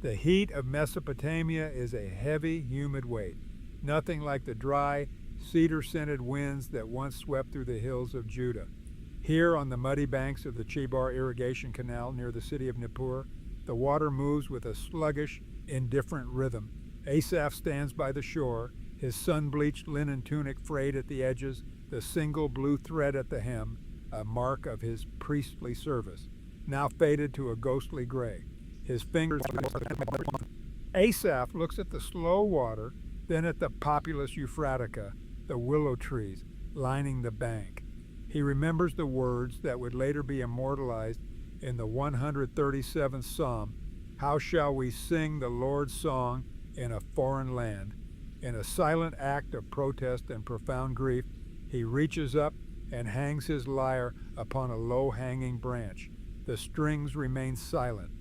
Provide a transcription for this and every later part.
The heat of Mesopotamia is a heavy, humid weight, nothing like the dry, cedar-scented winds that once swept through the hills of Judah. Here on the muddy banks of the Chebar irrigation canal near the city of Nippur, the water moves with a sluggish, indifferent rhythm. Asaph stands by the shore, his sun-bleached linen tunic frayed at the edges, the single blue thread at the hem, a mark of his priestly service, now faded to a ghostly gray. His fingers... Asaph looks at the slow water, then at the populous Euphratica, the willow trees lining the bank. He remembers the words that would later be immortalized in the 137th Psalm, "How shall we sing the Lord's song in a foreign land?" In a silent act of protest and profound grief, he reaches up and hangs his lyre upon a low-hanging branch. The strings remain silent.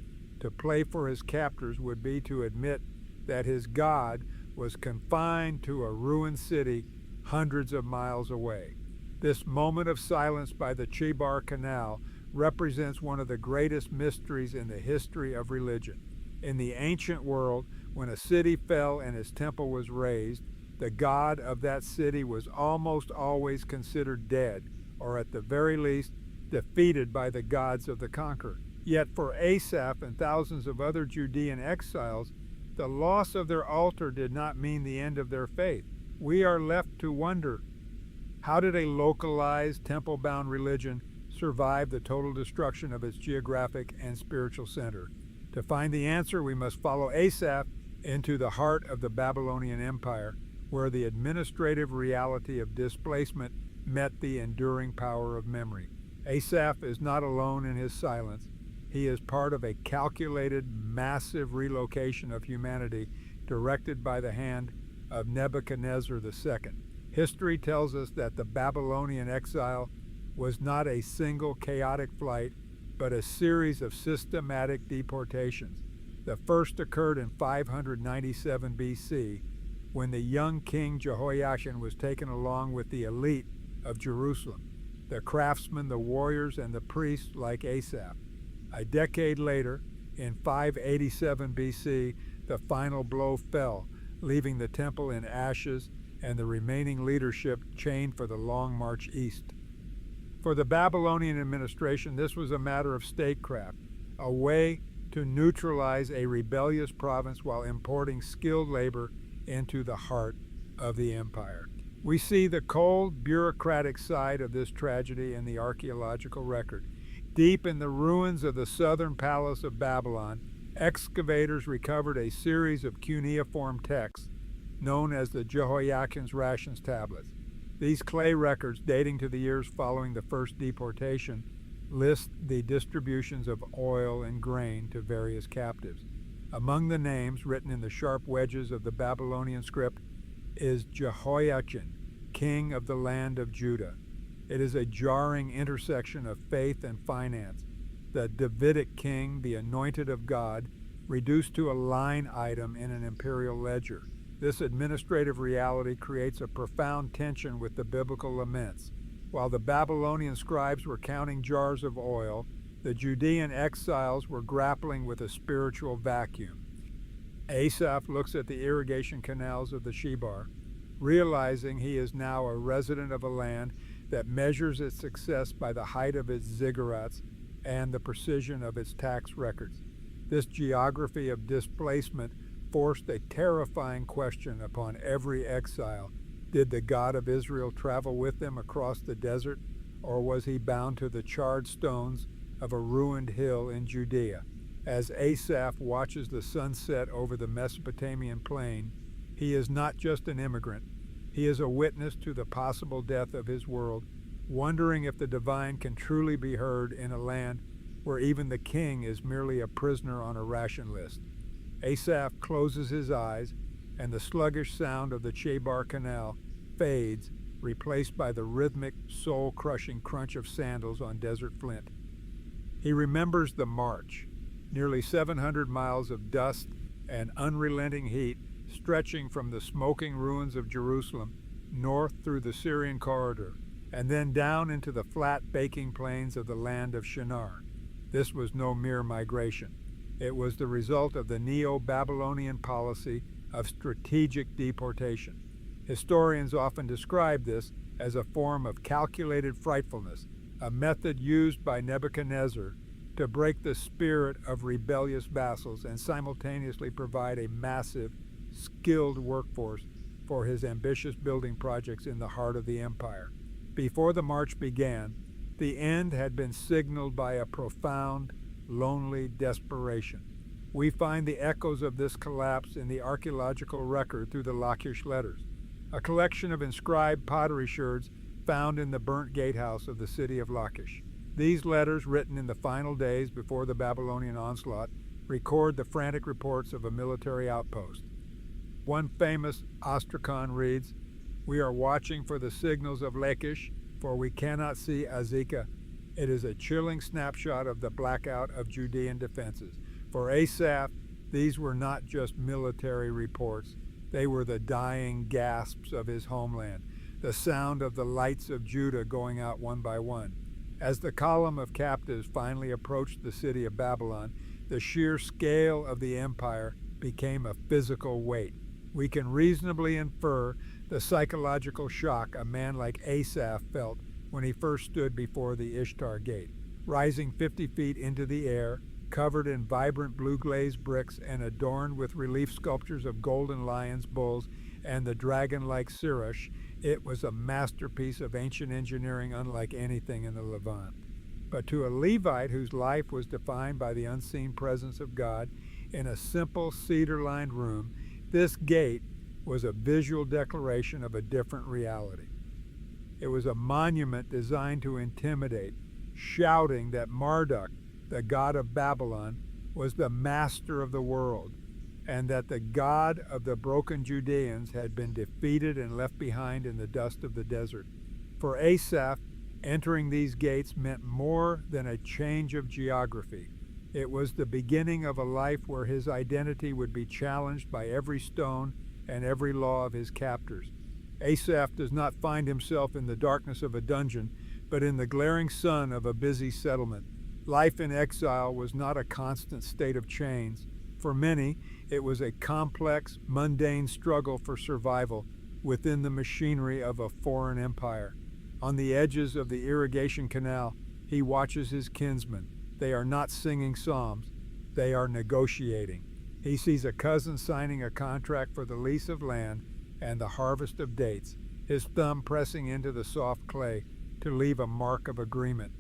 To play for his captors would be to admit that his God was confined to a ruined city hundreds of miles away. This moment of silence by the Chebar Canal represents one of the greatest mysteries in the history of religion. In the ancient world, when a city fell and its temple was razed, the god of that city was almost always considered dead, or at the very least, defeated by the gods of the conqueror. Yet for Asaph and thousands of other Judean exiles, the loss of their altar did not mean the end of their faith. We are left to wonder, how did a localized, temple-bound religion survive the total destruction of its geographic and spiritual center? To find the answer, we must follow Asaph into the heart of the Babylonian Empire, where the administrative reality of displacement met the enduring power of memory. Asaph is not alone in his silence. He is part of a calculated, massive relocation of humanity directed by the hand of Nebuchadnezzar II. History tells us that the Babylonian exile was not a single chaotic flight, but a series of systematic deportations. The first occurred in 597 BC, when the young king Jehoiachin was taken along with the elite of Jerusalem, the craftsmen, the warriors, and the priests like Asaph. A decade later, in 587 BC, the final blow fell, leaving the temple in ashes and the remaining leadership chained for the long march east. For the Babylonian administration, this was a matter of statecraft, a way to neutralize a rebellious province while importing skilled labor into the heart of the empire. We see the cold, bureaucratic side of this tragedy in the archaeological record. Deep in the ruins of the southern palace of Babylon, excavators recovered a series of cuneiform texts known as the Jehoiakim's Rations tablets. These clay records, dating to the years following the first deportation, list the distributions of oil and grain to various captives. Among the names written in the sharp wedges of the Babylonian script is Jehoiachin, king of the land of Judah. It is a jarring intersection of faith and finance. The Davidic king, the anointed of God, reduced to a line item in an imperial ledger. This administrative reality creates a profound tension with the biblical laments. While the Babylonian scribes were counting jars of oil, the Judean exiles were grappling with a spiritual vacuum. Asaph looks at the irrigation canals of the Chebar, realizing he is now a resident of a land that measures its success by the height of its ziggurats and the precision of its tax records. This geography of displacement forced a terrifying question upon every exile. Did the God of Israel travel with them across the desert, or was he bound to the charred stones of a ruined hill in Judea? As Asaph watches the sunset over the Mesopotamian plain, he is not just an immigrant. He is a witness to the possible death of his world, wondering if the divine can truly be heard in a land where even the king is merely a prisoner on a ration list. Asaph closes his eyes, and the sluggish sound of the Chebar Canal fades, replaced by the rhythmic, soul-crushing crunch of sandals on desert flint. He remembers the march, nearly 700 miles of dust and unrelenting heat stretching from the smoking ruins of Jerusalem north through the Syrian corridor, and then down into the flat baking plains of the land of Shinar. This was no mere migration. It was the result of the Neo-Babylonian policy of strategic deportation. Historians often describe this as a form of calculated frightfulness, a method used by Nebuchadnezzar to break the spirit of rebellious vassals and simultaneously provide a massive, skilled workforce for his ambitious building projects in the heart of the empire. Before the march began, the end had been signaled by a profound, lonely desperation. We find the echoes of this collapse in the archaeological record through the Lachish letters, a collection of inscribed pottery sherds found in the burnt gatehouse of the city of Lachish. These letters, written in the final days before the Babylonian onslaught, record the frantic reports of a military outpost. One famous ostracon reads, "We are watching for the signals of Lachish, for we cannot see Azekah." It is a chilling snapshot of the blackout of Judean defenses. For Asaph, these were not just military reports. They were the dying gasps of his homeland, the sound of the lights of Judah going out one by one. As the column of captives finally approached the city of Babylon, the sheer scale of the empire became a physical weight. We can reasonably infer the psychological shock a man like Asaph felt when he first stood before the Ishtar Gate, rising 50 feet into the air, covered in vibrant blue glazed bricks and adorned with relief sculptures of golden lions, bulls, and the dragon-like Sirush. It was a masterpiece of ancient engineering unlike anything in the Levant. But to a Levite whose life was defined by the unseen presence of God in a simple cedar-lined room, this gate was a visual declaration of a different reality. It was a monument designed to intimidate, shouting that Marduk, the god of Babylon, was the master of the world, and that the God of the broken Judeans had been defeated and left behind in the dust of the desert. For Asaph, entering these gates meant more than a change of geography. It was the beginning of a life where his identity would be challenged by every stone and every law of his captors. Asaph does not find himself in the darkness of a dungeon, but in the glaring sun of a busy settlement. Life in exile was not a constant state of chains. For many, it was a complex, mundane struggle for survival within the machinery of a foreign empire. On the edges of the irrigation canal, he watches his kinsmen. They are not singing psalms, they are negotiating. He sees a cousin signing a contract for the lease of land and the harvest of dates, his thumb pressing into the soft clay to leave a mark of agreement.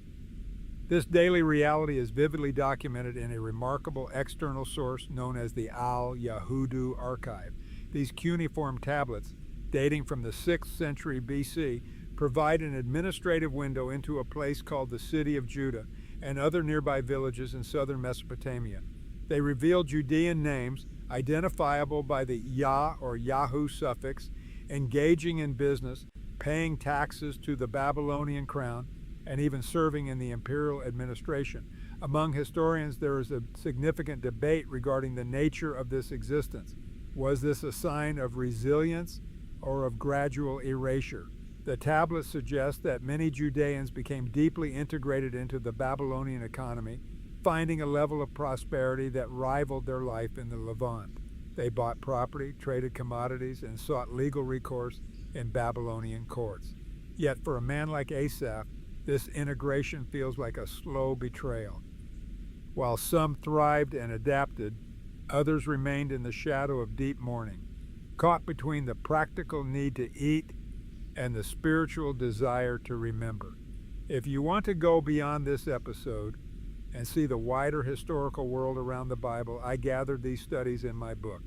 This daily reality is vividly documented in a remarkable external source known as the Al-Yahudu archive. These cuneiform tablets, dating from the 6th century BC, provide an administrative window into a place called the City of Judah and other nearby villages in southern Mesopotamia. They reveal Judean names identifiable by the Yah or Yahu suffix, engaging in business, paying taxes to the Babylonian crown, and even serving in the imperial administration. Among historians, there is a significant debate regarding the nature of this existence. Was this a sign of resilience or of gradual erasure? The tablets suggest that many Judeans became deeply integrated into the Babylonian economy, finding a level of prosperity that rivaled their life in the Levant. They bought property, traded commodities, and sought legal recourse in Babylonian courts. Yet for a man like Asaph, this integration feels like a slow betrayal. While some thrived and adapted, others remained in the shadow of deep mourning, caught between the practical need to eat and the spiritual desire to remember. If you want to go beyond this episode and see the wider historical world around the Bible, I gathered these studies in my book.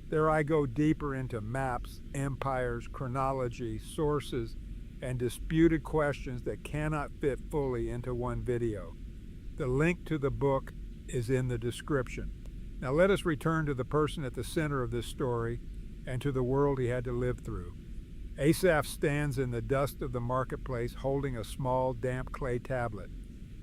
There I go deeper into maps, empires, chronology, sources, and disputed questions that cannot fit fully into one video. The link to the book is in the description. Now let us return to the person at the center of this story and to the world he had to live through. Asaph stands in the dust of the marketplace holding a small, damp clay tablet.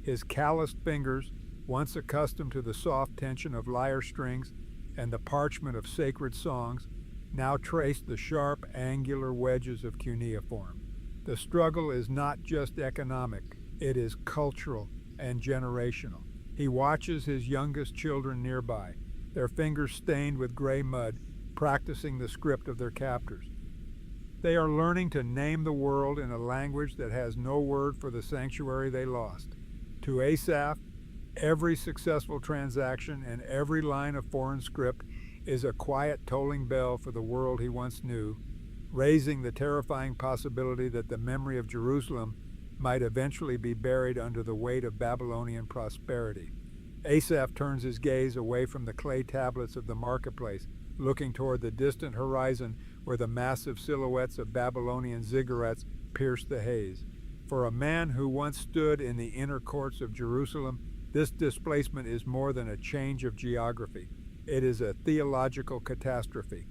His calloused fingers, once accustomed to the soft tension of lyre strings and the parchment of sacred songs, now trace the sharp, angular wedges of cuneiform. The struggle is not just economic, it is cultural and generational. He watches his youngest children nearby, their fingers stained with gray mud, practicing the script of their captors. They are learning to name the world in a language that has no word for the sanctuary they lost. To Asaph, every successful transaction and every line of foreign script is a quiet tolling bell for the world he once knew, raising the terrifying possibility that the memory of Jerusalem might eventually be buried under the weight of Babylonian prosperity. Asaph turns his gaze away from the clay tablets of the marketplace, looking toward the distant horizon where the massive silhouettes of Babylonian ziggurats pierce the haze. For a man who once stood in the inner courts of Jerusalem, this displacement is more than a change of geography. It is a theological catastrophe.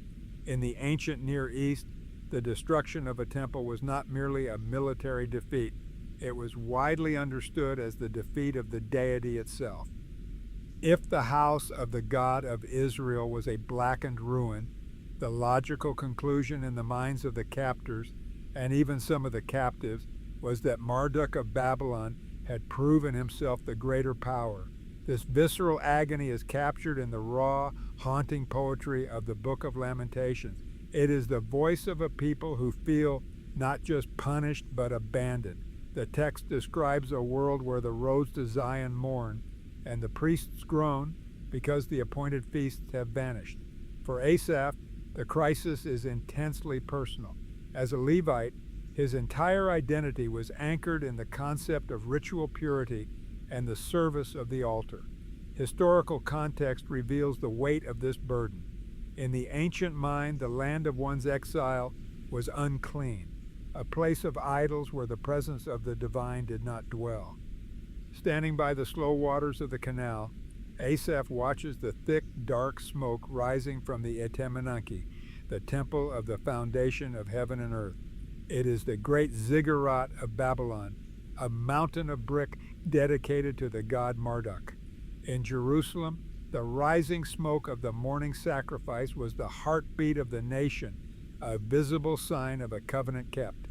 In the ancient Near East, the destruction of a temple was not merely a military defeat. It was widely understood as the defeat of the deity itself. If the house of the God of Israel was a blackened ruin, the logical conclusion in the minds of the captors, and even some of the captives, was that Marduk of Babylon had proven himself the greater power. This visceral agony is captured in the raw, haunting poetry of the Book of Lamentations. It is the voice of a people who feel not just punished but abandoned. The text describes a world where the roads to Zion mourn, and the priests groan because the appointed feasts have vanished. For Asaph, the crisis is intensely personal. As a Levite, his entire identity was anchored in the concept of ritual purity and the service of the altar. Historical context reveals the weight of this burden. In the ancient mind, the land of one's exile was unclean, a place of idols where the presence of the divine did not dwell. Standing by the slow waters of the canal, Asaph watches the thick, dark smoke rising from the Etemenanki, the temple of the foundation of heaven and earth. It is the great ziggurat of Babylon, a mountain of brick dedicated to the god Marduk. In Jerusalem, the rising smoke of the morning sacrifice was the heartbeat of the nation, a visible sign of a covenant kept.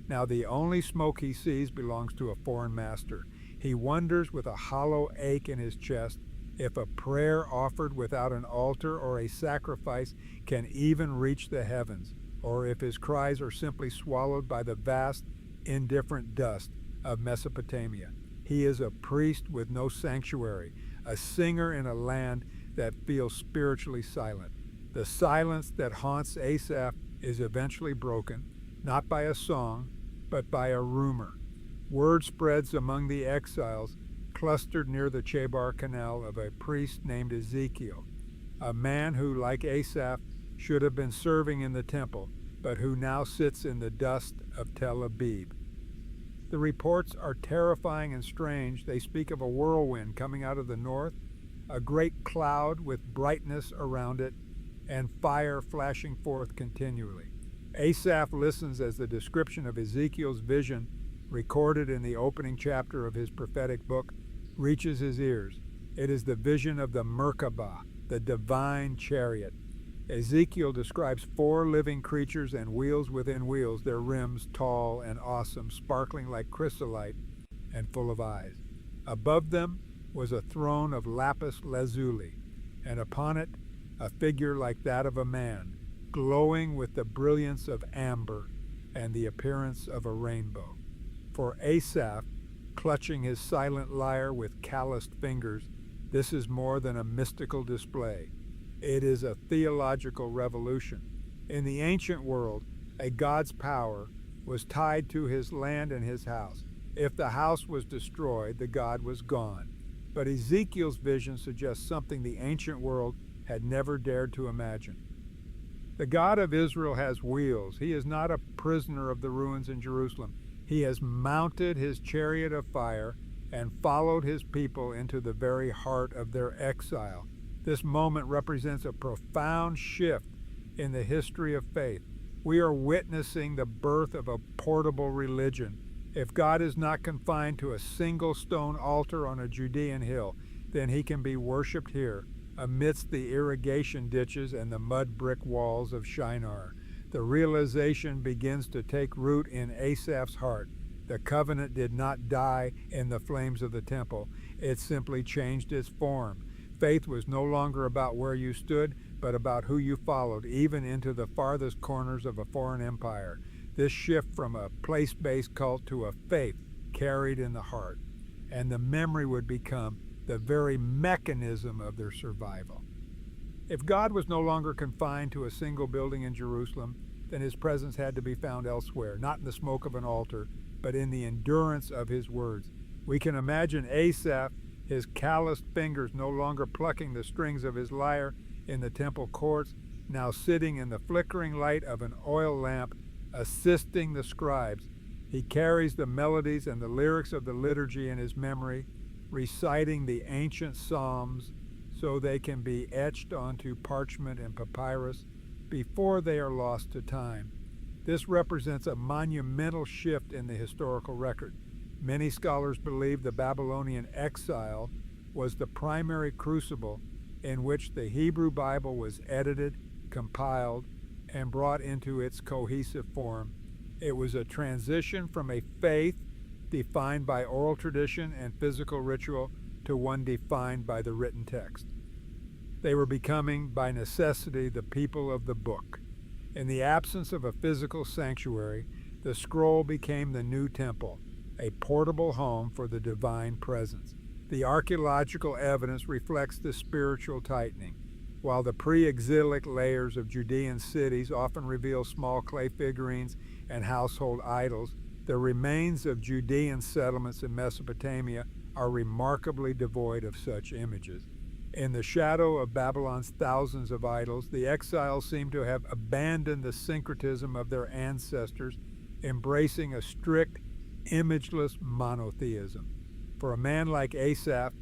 Now the only smoke he sees belongs to a foreign master. He wonders with a hollow ache in his chest if a prayer offered without an altar or a sacrifice can even reach the heavens, or if his cries are simply swallowed by the vast, indifferent dust of Mesopotamia. He is a priest with no sanctuary, a singer in a land that feels spiritually silent. The silence that haunts Asaph is eventually broken, not by a song, but by a rumor. Word spreads among the exiles clustered near the Chebar Canal of a priest named Ezekiel, a man who, like Asaph, should have been serving in the temple, but who now sits in the dust of Tel Aviv. The reports are terrifying and strange. They speak of a whirlwind coming out of the north, a great cloud with brightness around it, and fire flashing forth continually. Asaph listens as the description of Ezekiel's vision, recorded in the opening chapter of his prophetic book, reaches his ears. It is the vision of the Merkabah, the divine chariot. Ezekiel describes 4 living creatures and wheels within wheels, their rims tall and awesome, sparkling like chrysolite and full of eyes. Above them was a throne of lapis lazuli, and upon it a figure like that of a man, glowing with the brilliance of amber and the appearance of a rainbow. For Asaph, clutching his silent lyre with calloused fingers, this is more than a mystical display. It is a theological revolution. In the ancient world, a god's power was tied to his land and his house. If the house was destroyed, the god was gone. But Ezekiel's vision suggests something the ancient world had never dared to imagine. The God of Israel has wheels. He is not a prisoner of the ruins in Jerusalem. He has mounted his chariot of fire and followed his people into the very heart of their exile. This moment represents a profound shift in the history of faith. We are witnessing the birth of a portable religion. If God is not confined to a single stone altar on a Judean hill, then he can be worshipped here, amidst the irrigation ditches and the mud brick walls of Shinar. The realization begins to take root in Asaph's heart. The covenant did not die in the flames of the temple. It simply changed its form. Faith was no longer about where you stood, but about who you followed, even into the farthest corners of a foreign empire. This shift from a place-based cult to a faith carried in the heart, and the memory would become the very mechanism of their survival. If God was no longer confined to a single building in Jerusalem, then his presence had to be found elsewhere, not in the smoke of an altar, but in the endurance of his words. We can imagine Asaph, his calloused fingers no longer plucking the strings of his lyre in the temple courts, now sitting in the flickering light of an oil lamp, assisting the scribes. He carries the melodies and the lyrics of the liturgy in his memory, reciting the ancient psalms so they can be etched onto parchment and papyrus before they are lost to time. This represents a monumental shift in the historical record. Many scholars believe the Babylonian exile was the primary crucible in which the Hebrew Bible was edited, compiled, and brought into its cohesive form. It was a transition from a faith defined by oral tradition and physical ritual to one defined by the written text. They were becoming, by necessity, the people of the book. In the absence of a physical sanctuary, the scroll became the new temple, a portable home for the divine presence. The archaeological evidence reflects this spiritual tightening. While the pre-exilic layers of Judean cities often reveal small clay figurines and household idols, the remains of Judean settlements in Mesopotamia are remarkably devoid of such images. In the shadow of Babylon's thousands of idols, the exiles seem to have abandoned the syncretism of their ancestors, embracing a strict, imageless monotheism. For a man like Asaph,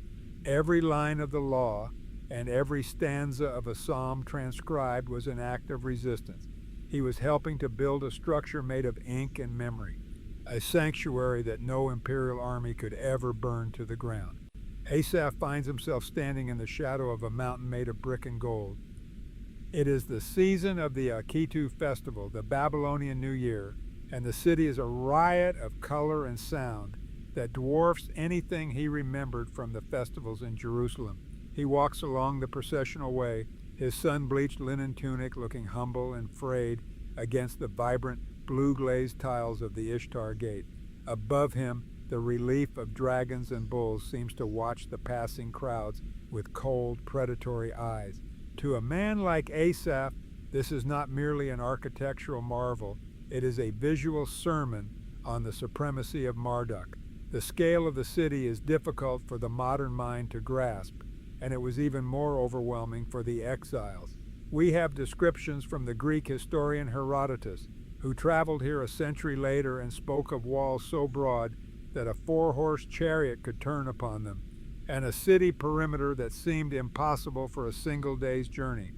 every line of the law and every stanza of a psalm transcribed was an act of resistance. He was helping to build a structure made of ink and memory, a sanctuary that no imperial army could ever burn to the ground. Asaph finds himself standing in the shadow of a mountain made of brick and gold. It is the season of the Akitu festival, the Babylonian New Year, and the city is a riot of color and sound that dwarfs anything he remembered from the festivals in Jerusalem. He walks along the processional way, his sun-bleached linen tunic looking humble and frayed against the vibrant blue-glazed tiles of the Ishtar Gate. Above him, the relief of dragons and bulls seems to watch the passing crowds with cold, predatory eyes. To a man like Asaph, this is not merely an architectural marvel, it is a visual sermon on the supremacy of Marduk. The scale of the city is difficult for the modern mind to grasp, and it was even more overwhelming for the exiles. We have descriptions from the Greek historian Herodotus, who traveled here a century later and spoke of walls so broad that a 4-horse chariot could turn upon them, and a city perimeter that seemed impossible for a single day's journey.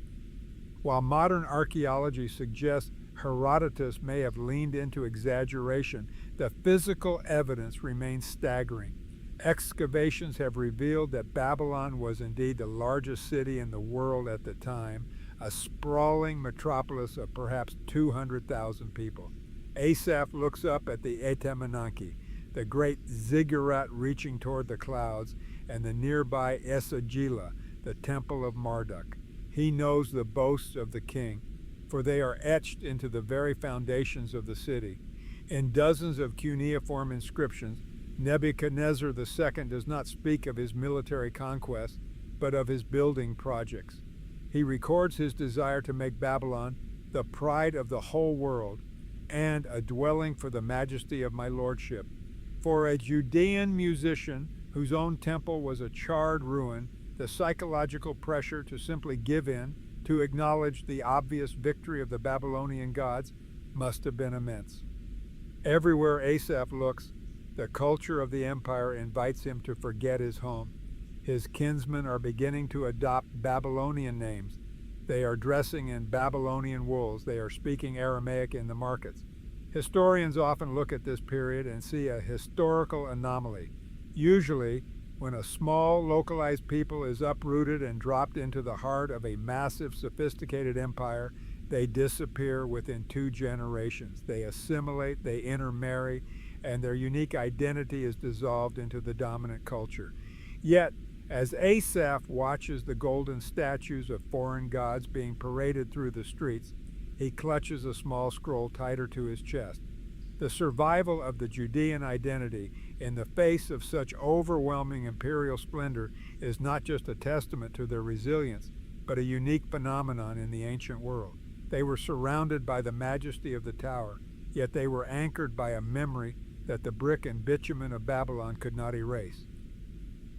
While modern archaeology suggests Herodotus may have leaned into exaggeration, the physical evidence remains staggering. Excavations have revealed that Babylon was indeed the largest city in the world at the time, a sprawling metropolis of perhaps 200,000 people. Asaph looks up at the Etemenanki, the great ziggurat reaching toward the clouds, and the nearby Esagila, the temple of Marduk. He knows the boasts of the king, for they are etched into the very foundations of the city. In dozens of cuneiform inscriptions, Nebuchadnezzar II does not speak of his military conquests, but of his building projects. He records his desire to make Babylon the pride of the whole world and a dwelling for the majesty of my lordship. For a Judean musician whose own temple was a charred ruin, the psychological pressure to simply give in, to acknowledge the obvious victory of the Babylonian gods, must have been immense. Everywhere Asaph looks, the culture of the empire invites him to forget his home. His kinsmen are beginning to adopt Babylonian names. They are dressing in Babylonian wools. They are speaking Aramaic in the markets. Historians often look at this period and see a historical anomaly. Usually, when a small, localized people is uprooted and dropped into the heart of a massive, sophisticated empire, they disappear within 2 generations. They assimilate, they intermarry, and their unique identity is dissolved into the dominant culture. Yet, as Asaph watches the golden statues of foreign gods being paraded through the streets, he clutches a small scroll tighter to his chest. The survival of the Judean identity in the face of such overwhelming imperial splendor is not just a testament to their resilience, but a unique phenomenon in the ancient world. They were surrounded by the majesty of the tower, yet they were anchored by a memory that the brick and bitumen of Babylon could not erase.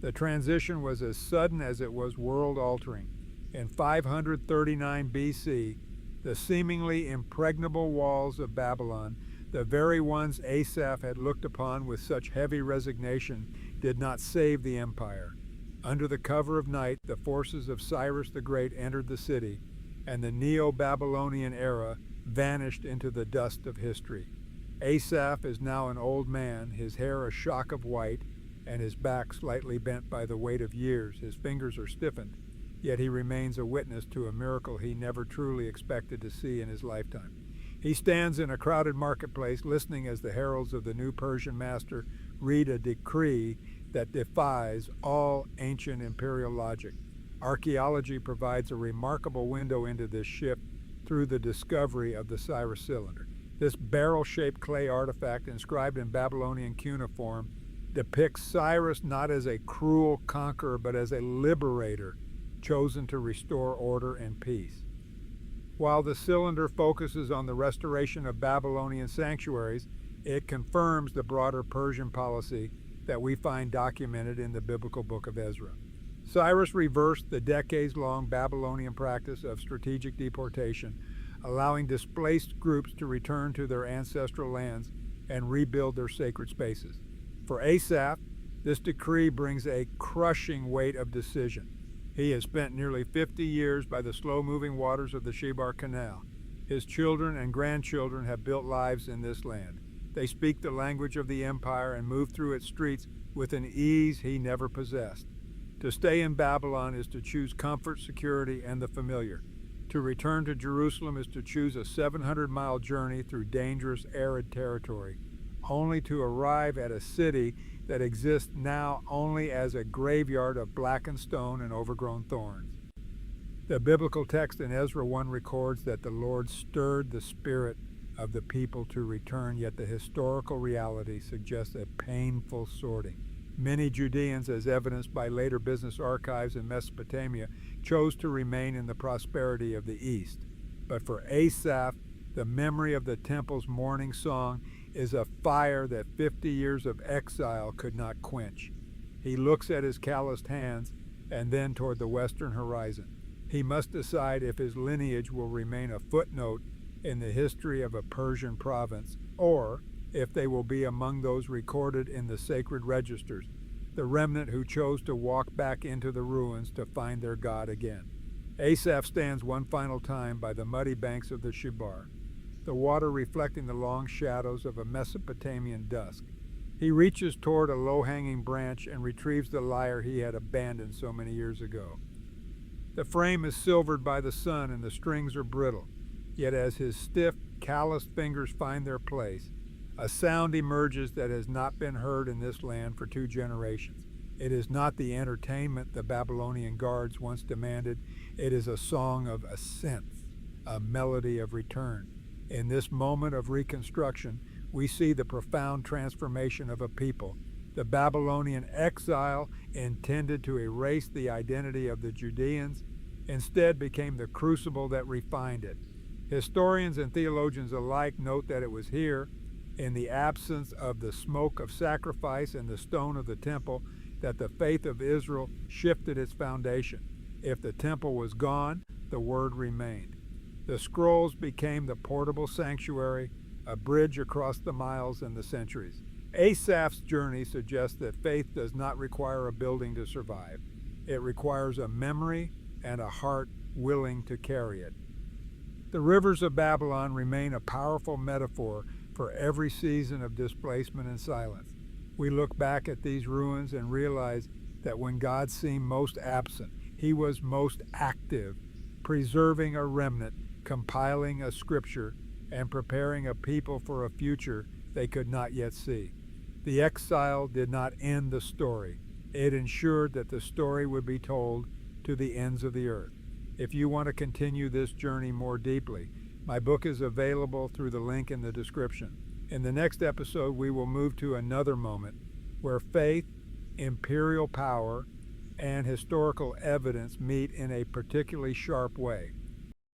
The transition was as sudden as it was world-altering. In 539 BC, the seemingly impregnable walls of Babylon, the very ones Asaph had looked upon with such heavy resignation, did not save the empire. Under the cover of night, the forces of Cyrus the Great entered the city, and the Neo-Babylonian era vanished into the dust of history. Asaph is now an old man, his hair a shock of white, and his back slightly bent by the weight of years. His fingers are stiffened, yet he remains a witness to a miracle he never truly expected to see in his lifetime. He stands in a crowded marketplace, listening as the heralds of the new Persian master read a decree that defies all ancient imperial logic. Archaeology provides a remarkable window into this shift through the discovery of the Cyrus cylinder. This barrel-shaped clay artifact, inscribed in Babylonian cuneiform, depicts Cyrus not as a cruel conqueror, but as a liberator chosen to restore order and peace. While the cylinder focuses on the restoration of Babylonian sanctuaries, it confirms the broader Persian policy that we find documented in the biblical book of Ezra. Cyrus reversed the decades-long Babylonian practice of strategic deportation, allowing displaced groups to return to their ancestral lands and rebuild their sacred spaces. For Asaph, this decree brings a crushing weight of decision. He has spent nearly 50 years by the slow-moving waters of the Chebar Canal. His children and grandchildren have built lives in this land. They speak the language of the empire and move through its streets with an ease he never possessed. To stay in Babylon is to choose comfort, security, and the familiar. To return to Jerusalem is to choose a 700-mile journey through dangerous, arid territory, only to arrive at a city that exists now only as a graveyard of blackened stone and overgrown thorns. The biblical text in Ezra 1 records that the Lord stirred the spirit of the people to return, yet the historical reality suggests a painful sorting. Many Judeans, as evidenced by later business archives in Mesopotamia, chose to remain in the prosperity of the East. But for Asaph, the memory of the temple's morning song is a fire that 50 years of exile could not quench. He looks at his calloused hands and then toward the western horizon. He must decide if his lineage will remain a footnote in the history of a Persian province, or if they will be among those recorded in the sacred registers, the remnant who chose to walk back into the ruins to find their God again. Asaph stands one final time by the muddy banks of the Chebar, the water reflecting the long shadows of a Mesopotamian dusk. He reaches toward a low-hanging branch and retrieves the lyre he had abandoned so many years ago. The frame is silvered by the sun and the strings are brittle, yet as his stiff, calloused fingers find their place, a sound emerges that has not been heard in this land for 2 generations. It is not the entertainment the Babylonian guards once demanded. It is a song of ascent, a melody of return. In this moment of reconstruction, we see the profound transformation of a people. The Babylonian exile, intended to erase the identity of the Judeans, instead became the crucible that refined it. Historians and theologians alike note that it was here, in the absence of the smoke of sacrifice and the stone of the temple, that the faith of Israel shifted its foundation. If the temple was gone, the word remained. The scrolls became the portable sanctuary, a bridge across the miles and the centuries. Asaph's journey suggests that faith does not require a building to survive. It requires a memory and a heart willing to carry it. The rivers of Babylon remain a powerful metaphor for every season of displacement and silence. We look back at these ruins and realize that when God seemed most absent, he was most active, preserving a remnant, compiling a scripture, and preparing a people for a future they could not yet see. The exile did not end the story. It ensured that the story would be told to the ends of the earth. If you want to continue this journey more deeply, my book is available through the link in the description. In the next episode, we will move to another moment where faith, imperial power, and historical evidence meet in a particularly sharp way.